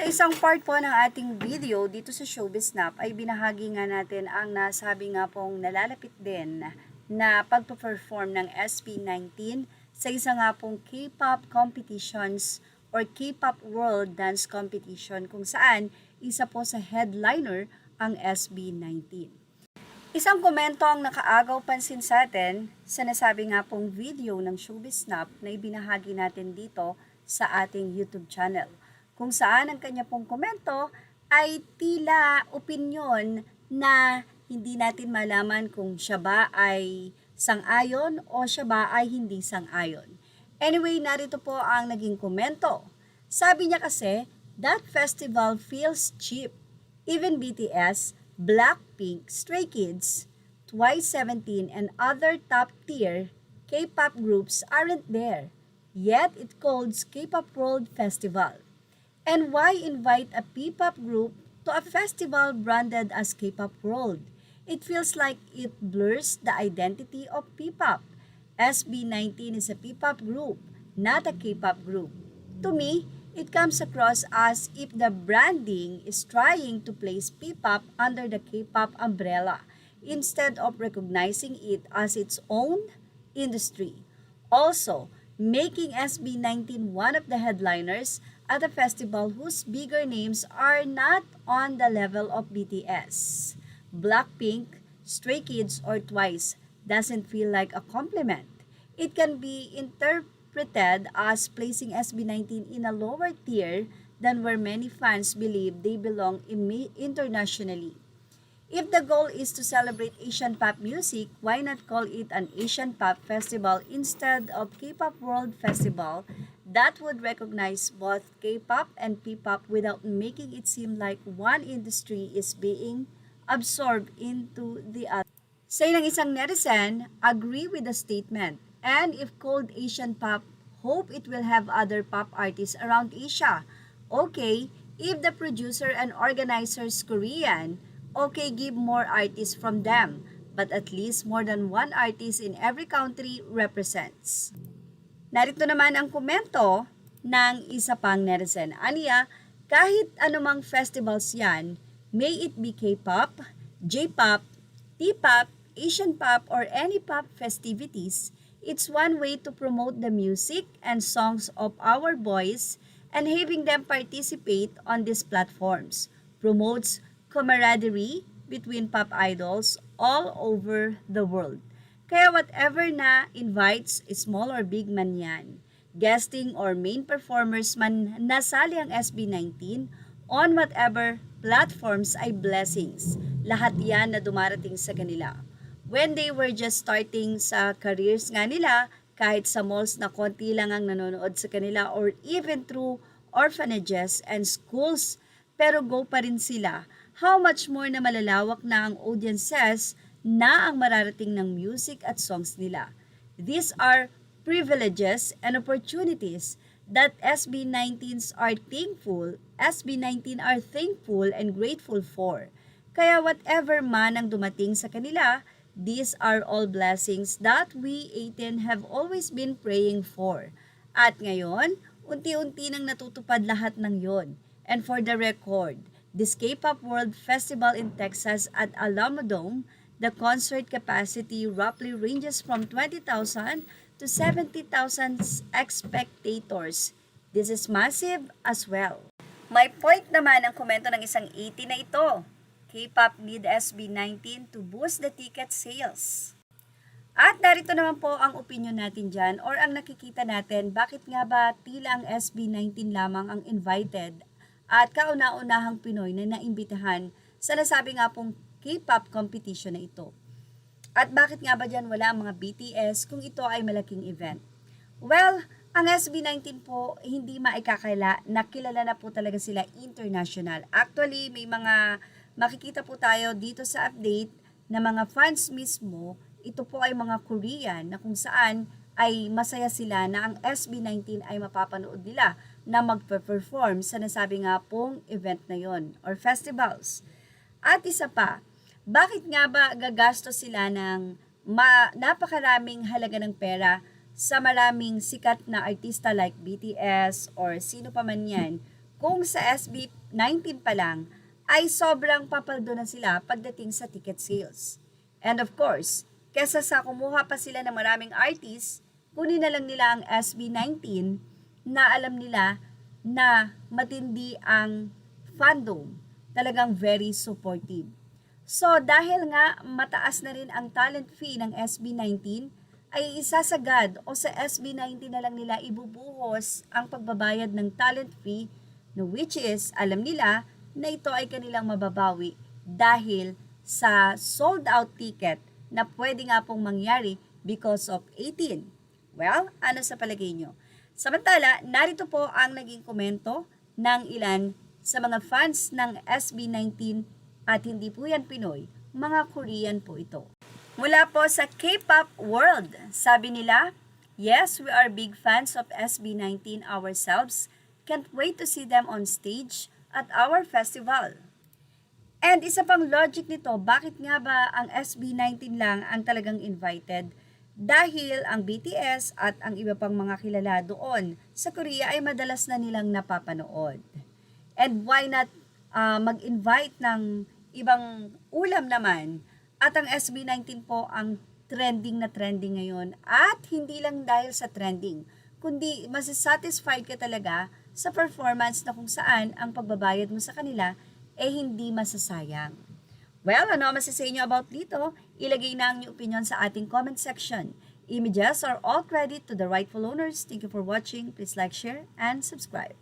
Sa isang part po ng ating video dito sa Showbiz Snap ay binahagi nga natin ang nasabi nga pong nalalapit din na pagpo-perform ng SB19 sa isa nga pong K-pop competitions or K-pop World Dance Competition kung saan isa po sa headliner ang SB19. Isang komento ang nakaagaw pansin sa atin sa nasabi nga pong video ng Showbiz Snap na ibinahagi natin dito sa ating YouTube channel, kung saan ang kanya pong komento ay tila opinyon na hindi natin malaman kung siya ba ay sang-ayon o siya ba ay hindi sang-ayon. Anyway, narito po ang naging komento. Sabi niya kasi, that festival feels cheap. Even BTS, Blackpink, Stray Kids, Twice 17, and other top-tier K-pop groups aren't there. Yet it calls K-pop World Festival. And why invite a P-pop group to a festival branded as K-pop World? It feels like it blurs the identity of P-pop. SB19 is a P-pop group, not a K-pop group. To me, it comes across as if the branding is trying to place P-pop under the K-pop umbrella instead of recognizing it as its own industry. Also, making SB19 one of the headliners at a festival whose bigger names are not on the level of BTS, Blackpink, Stray Kids, or Twice doesn't feel like a compliment. It can be interpreted as placing SB19 in a lower tier than where many fans believe they belong internationally. If the goal is to celebrate Asian pop music, why not call it an Asian Pop Festival instead of K-Pop World Festival that would recognize both K-pop and P-pop without making it seem like one industry is being absorbed into the other? Say ng isang netizen, agree with the statement. And if called Asian Pop, hope it will have other pop artists around Asia. Okay, if the producer and organizers Korean, okay, give more artists from them, but at least more than one artist in every country represents. Narito naman ang komento ng isa pang netizen. Aniya, kahit anumang festivals yan, may it be K-pop, J-pop, T-pop, Asian pop, or any pop festivities, it's one way to promote the music and songs of our boys, and having them participate on these platforms promotes camaraderie between pop idols all over the world. Kaya whatever na invites, small or big man yan, guesting or main performers man nasali ang SB19 on whatever platforms ay blessings. Lahat yan na dumarating sa kanila. When they were just starting sa careers nga nila, kahit sa malls na konti lang ang nanonood sa kanila or even through orphanages and schools, pero go pa rin sila. How much more na malalawak na ang audiences na ang mararating ng music at songs nila. These are privileges and opportunities that SB19s are SB19 are thankful and grateful for. Kaya whatever man ang dumating sa kanila, these are all blessings that we 18 have always been praying for. At ngayon, unti-unti nang natutupad lahat ng yon. And for the record, this K-Pop World Festival in Texas at Alamodome, the concert capacity roughly ranges from 20,000 to 70,000 spectators. This is massive as well. My point naman ang komento ng isang 80 na ito. K-pop need SB19 to boost the ticket sales. At narito naman po ang opinion natin dyan or ang nakikita natin, bakit nga ba tila ang SB19 lamang ang invited at kauna-unahang Pinoy na naimbitahan sa nasabi nga pong K-pop competition na ito. At bakit nga ba dyan wala ang mga BTS kung ito ay malaking event? Well, ang SB19 po hindi maikakaila na kilala na po talaga sila international. Actually, may mga makikita po tayo dito sa update na mga fans mismo, ito po ay mga Korean na kung saan ay masaya sila na ang SB19 ay mapapanood nila na magpe-perform sa nasabi nga pong event na yon or festivals. At isa pa, bakit nga ba gagastos sila ng napakaraming halaga ng pera sa maraming sikat na artista like BTS or sino pa man yan kung sa SB19 pa lang ay sobrang papaldo na sila pagdating sa ticket sales. And of course, kesa sa kumuha pa sila ng maraming artists, kunin na lang nila ang SB19 na alam nila na matindi ang fandom, talagang very supportive. So dahil nga mataas na rin ang talent fee ng SB19, ay isasagad o sa SB19 na lang nila ibubuhos ang pagbabayad ng talent fee, no, which is alam nila na ito ay kanilang mababawi dahil sa sold out ticket na pwede nga pong mangyari because of 18. Well, ano sa palagay nyo? Samantala, narito po ang naging komento ng ilan sa mga fans ng SB19 at hindi po yan Pinoy, mga Korean po ito. Mula po sa K-pop world, sabi nila, yes, we are big fans of SB19 ourselves. Can't wait to see them on stage at our festival. And isa pang logic nito, bakit nga ba ang SB19 lang ang talagang invited? Dahil ang BTS at ang iba pang mga kilala doon sa Korea ay madalas na nilang napapanood. And why not mag-invite ng ibang ulam naman? At ang SB19 po ang trending na trending ngayon. At hindi lang dahil sa trending, kundi masisatisfied ka talaga sa performance na kung saan ang pagbabayad mo sa kanila hindi masasayang. Well, ano masasay nyo about dito? Ilagay na ang inyong opinion sa ating comment section. Images are all credit to the rightful owners. Thank you for watching. Please like, share, and subscribe.